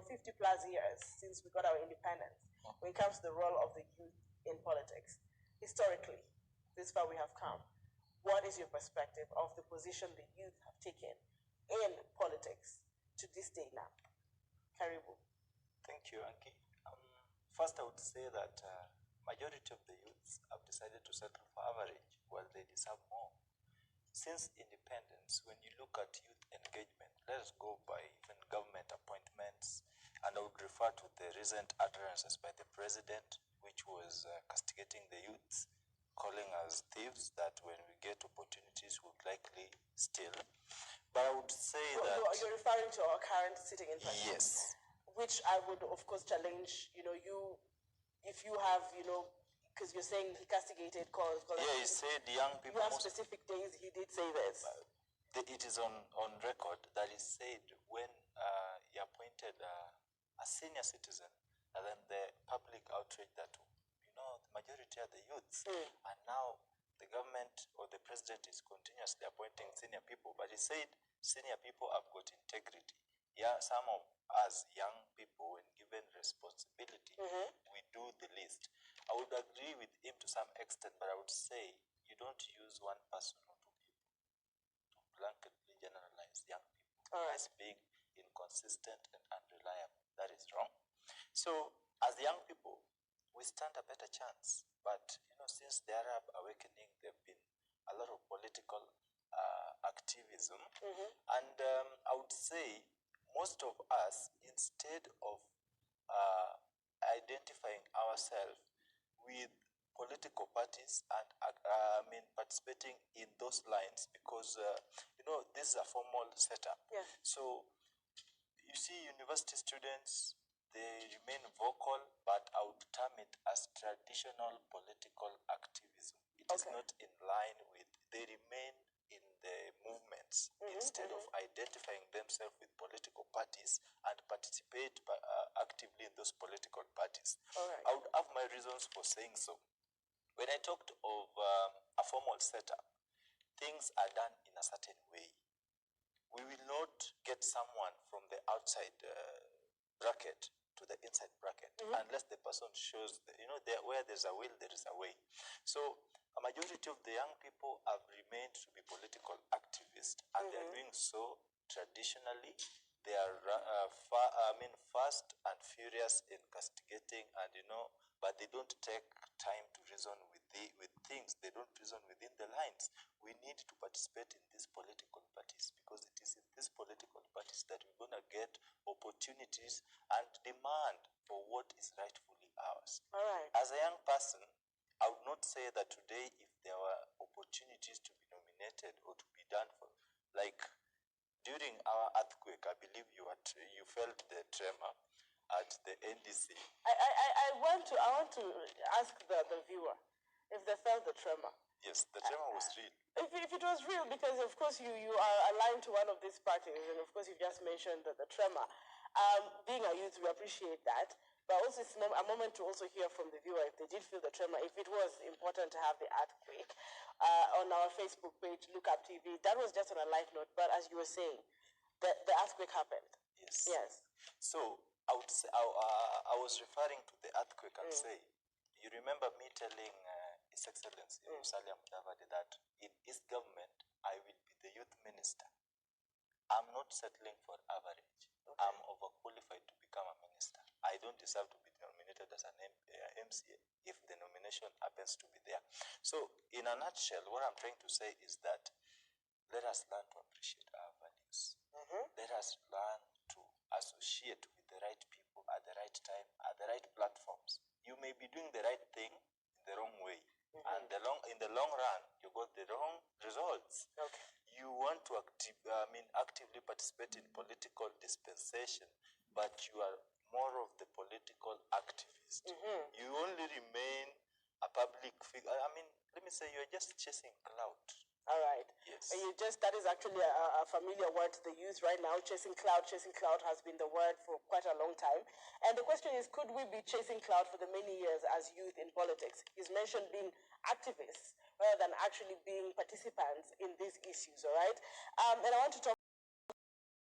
50 plus years since we got our independence, when it comes to the role of the youth in politics, historically, this far we have come. What is your perspective of the position the youth have taken in politics to this day now? Karibu. Thank you, Anki. First, I would say that majority of the youths have decided to settle for average while they deserve more. Since independence, when you look at youth engagement, let us go by even government appointments, and I would refer to the recent utterances by the president, which was castigating the youths, calling us thieves, that when we get opportunities, we would likely steal. But I would say that... You're referring to our current sitting in president? Yes. Which I would, of course, challenge, if you have, because you're saying he castigated calls. Yeah, he said young people... You have specific days he did say this. It is on record that he said when he appointed a senior citizen, and then the public outrage that, the majority are the youths. And now the government or the president is continuously appointing senior people. But he said senior people have got integrity. Yeah, some of us young people, when given responsibility, we do the least. I would agree with him to some extent, but I would say you don't use one person or two people to blanketly generalize young people as being inconsistent and unreliable. That is wrong. So, as young people, we stand a better chance. But, since the Arab awakening, there have been a lot of political activism. And I would say most of us, instead of identifying ourselves with political parties and participating in those lines, because this is a formal setup. Yeah. So you see university students, they remain vocal, but I would term it as traditional political activism. It is not in line with, they remain in the movements instead of identifying themselves with political parties and participate actively in those political parties. I would have my reasons for saying so. When I talked of a formal setup, things are done in a certain way. We will not get someone from the outside bracket to the inside bracket unless the person shows, where there's a will, there is a way. So a majority of the young people have remained to be political activists, and they are doing so traditionally. They are fast and furious in castigating, and but they don't take time to reason with things. They don't reason within the lines. We need to participate in these political parties, because it is in these political parties that we're going to get opportunities and demand for what is rightfully ours. As a young person, I would not say that today, if there were opportunities to be nominated or to be done for, like during our earthquake, I believe you felt the tremor at the NDC. I want to ask the viewer if they felt the tremor. Yes, the tremor was real. If it was real, because of course you are aligned to one of these parties, and of course you just mentioned the tremor. Being a youth, we appreciate that. But also it's a moment to also hear from the viewer if they did feel the tremor, if it was important to have the earthquake. On our Facebook page, Look Up TV, that was just on a light note, but as you were saying, the earthquake happened. Yes. So I would say, I was referring to the earthquake and say, you remember me telling His Excellency Musalia Mudavadi that in his government, I will be the youth minister. I'm not settling for average. I'm overqualified to become a minister. I don't deserve to be nominated as an MCA if the nomination happens to be there. So, in a nutshell, what I'm trying to say is that let us learn to appreciate our values. Let us learn to associate with the right people at the right time, at the right platforms. You may be doing the right thing in the wrong way. And in the long run, you got the wrong results. You want to actively participate in political dispensation, but you are more of the political activist. You only remain a public figure. Let me say, you're just chasing clout. All right. Yes. That is actually a familiar word to the youth right now. Chasing clout has been the word for quite a long time. And the question is, could we be chasing clout for the many years as youth in politics? He's mentioned being activists rather than actually being participants in these issues, all right? And I want to talk